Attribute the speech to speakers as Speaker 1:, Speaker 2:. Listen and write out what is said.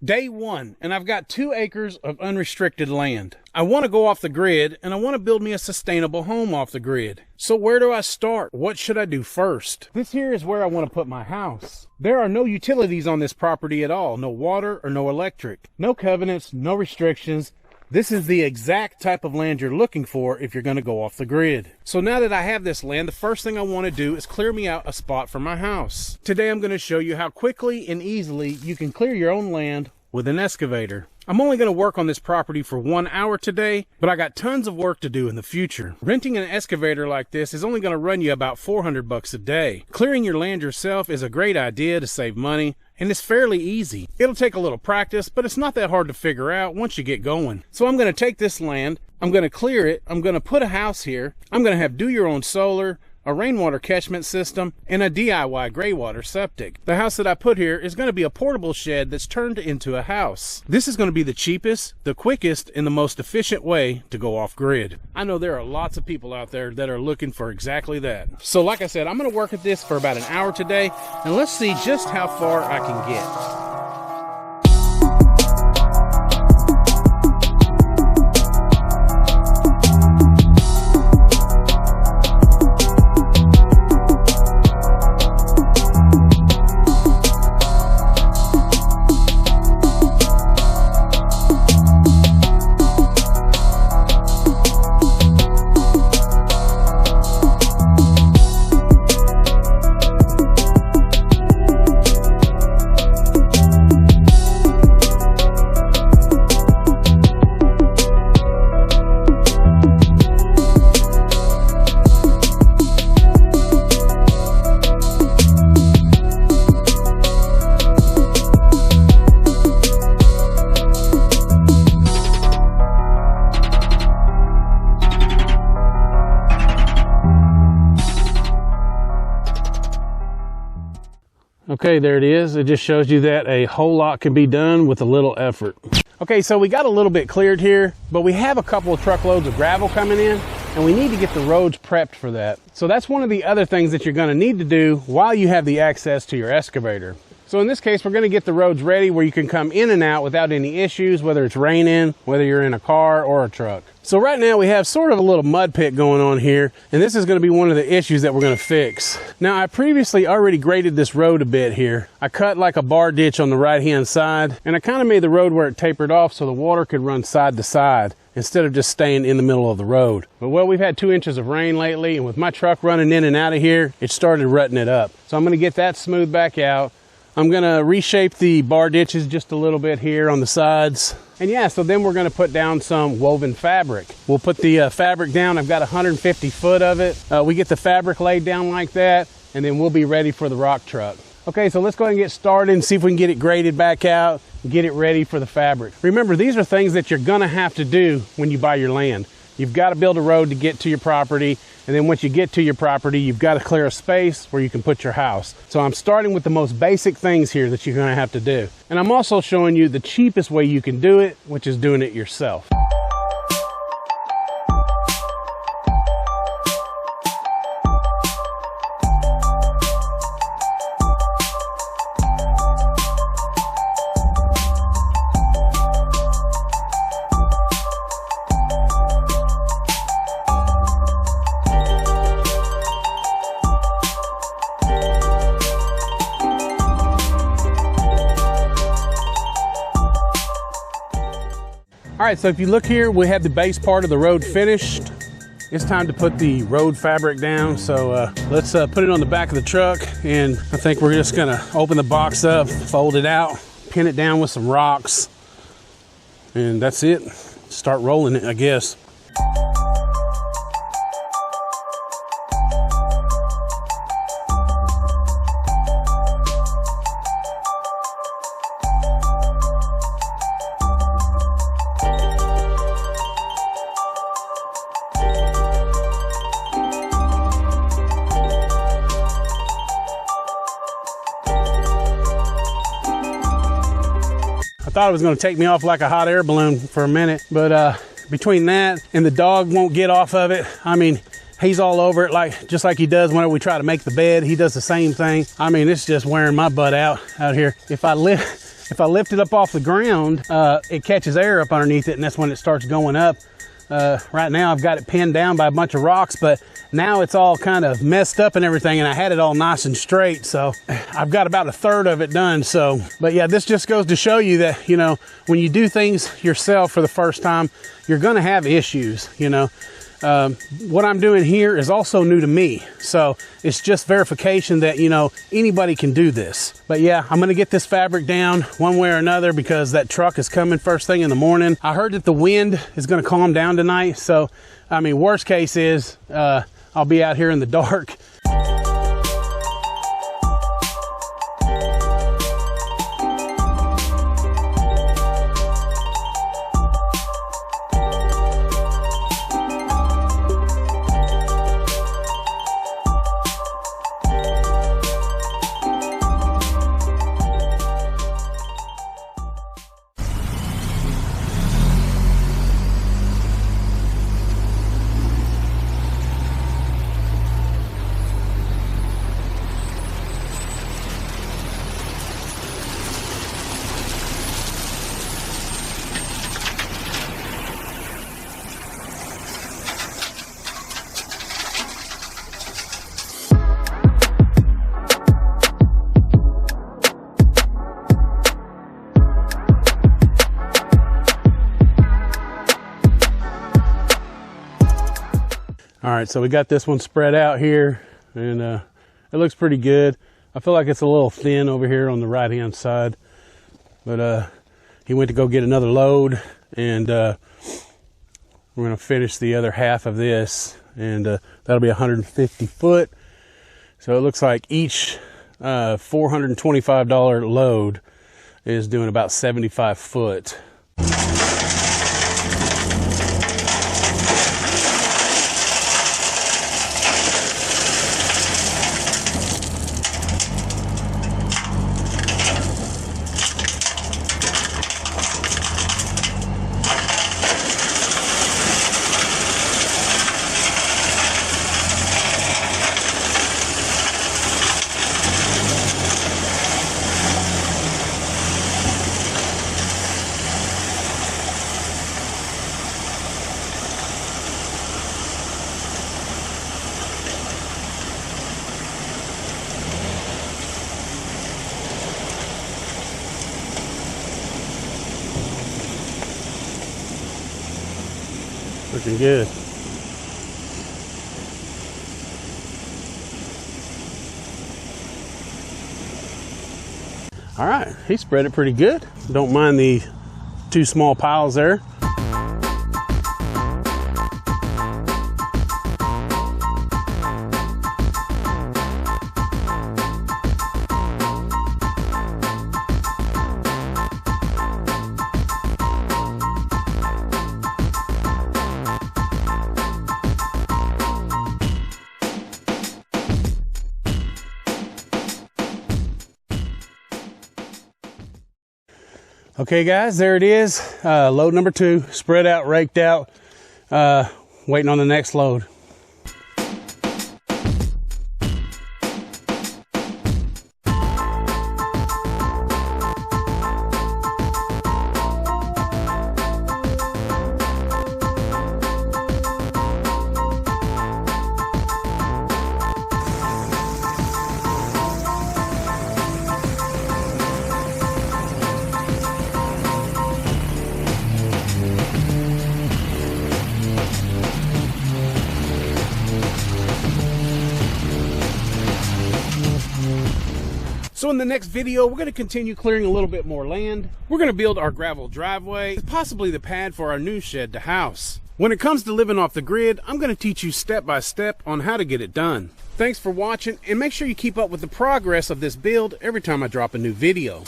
Speaker 1: Day 1, and I've got 2 acres of unrestricted land. I want to go off the grid, and I want to build me a sustainable home off the grid. So where do I start? What should I do first? This here is where I want to put my house. There are no utilities on this property at all. No water or no electric. No covenants, no restrictions. This is the exact type of land you're looking for if you're going to go off the grid. So now that I have this land, the first thing I want to do is clear me out a spot for my house. Today I'm going to show you how quickly and easily you can clear your own land with an excavator. I'm only going to work on this property for 1 hour today, but I got tons of work to do in the future. Renting an excavator like this is only going to run you about $400 a day. Clearing your land yourself is a great idea to save money, and it's fairly easy. It'll take a little practice, but it's not that hard to figure out once you get going. So I'm going to take this land, I'm going to clear it, I'm going to put a house here, I'm going to have do your own solar, a rainwater catchment system, and a DIY gray water septic. The house that I put here is going to be a portable shed that's turned into a house. This is going to be the cheapest, the quickest, and the most efficient way to go off grid. I know there are lots of people out there that are looking for exactly that. So like I said, I'm going to work at this for about an hour today, and let's see just how far I can get. Okay, there it is. It just shows you that a whole lot can be done with a little effort. Okay, so we got a little bit cleared here, but we have a couple of truckloads of gravel coming in, and we need to get the roads prepped for that. So that's one of the other things that you're going to need to do while you have the access to your excavator. So in this case, we're going to get the roads ready where you can come in and out without any issues, whether it's raining, whether you're in a car or a truck. So right now we have sort of a little mud pit going on here, and this is going to be one of the issues that we're going to fix. Now, I previously already graded this road a bit here. I cut like a bar ditch on the right-hand side, and I kind of made the road where it tapered off so the water could run side to side instead of just staying in the middle of the road. But well, we've had 2 inches of rain lately, and with my truck running in and out of here, it started rutting it up. So I'm going to get that smoothed back out. I'm going to reshape the bar ditches just a little bit here on the sides. And yeah, so then we're going to put down some woven fabric. We'll put the fabric down. I've got 150 foot of it. We get the fabric laid down like that, and then we'll be ready for the rock truck. Okay, so let's go ahead and get started and see if we can get it graded back out and get it ready for the fabric. Remember, these are things that you're going to have to do when you buy your land. You've got to build a road to get to your property, and then once you get to your property, you've got to clear a space where you can put your house. So I'm starting with the most basic things here that you're going to have to do. And I'm also showing you the cheapest way you can do it, which is doing it yourself. All right, so if you look here, we have the base part of the road finished. It's time to put the road fabric down. So let's put it on the back of the truck. And I think we're just gonna open the box up, fold it out, pin it down with some rocks. And that's it. Start rolling it, I guess. Thought it was going to take me off like a hot air balloon for a minute, but between that and the dog won't get off of it, I mean, he's all over it just like he does whenever we try to make the bed. He does the same thing. I mean, it's just wearing my butt out here. If I If I lift it up off the ground, it catches air up underneath it, and that's when it starts going up. Right now I've got it pinned down by a bunch of rocks, but now it's all kind of messed up and everything, and I had it all nice and straight, so I've got about a third of it done. So, but yeah, this just goes to show you that, you know, when you do things yourself for the first time, you're gonna have issues, you know. What I'm doing here is also new to me, so it's just verification that, you know, anybody can do this. But yeah, I'm gonna get this fabric down one way or another because that truck is coming first thing in the morning. I heard that the wind is gonna calm down tonight, so I mean, worst case is I'll be out here in the dark. All right, so we got this one spread out here, and it looks pretty good. I feel like it's a little thin over here on the right-hand side, but he went to go get another load, and we're gonna finish the other half of this, and that'll be 150 foot. So it looks like each $425 load is doing about 75 foot. Looking good. All right, he spread it pretty good. Don't mind the two small piles there. Okay guys, there it is. Load number 2, spread out, raked out, waiting on the next load. So in the next video, we're going to continue clearing a little bit more land. We're going to build our gravel driveway, possibly the pad for our new shed to house. When it comes to living off the grid, I'm going to teach you step by step on how to get it done. Thanks for watching, and make sure you keep up with the progress of this build every time I drop a new video.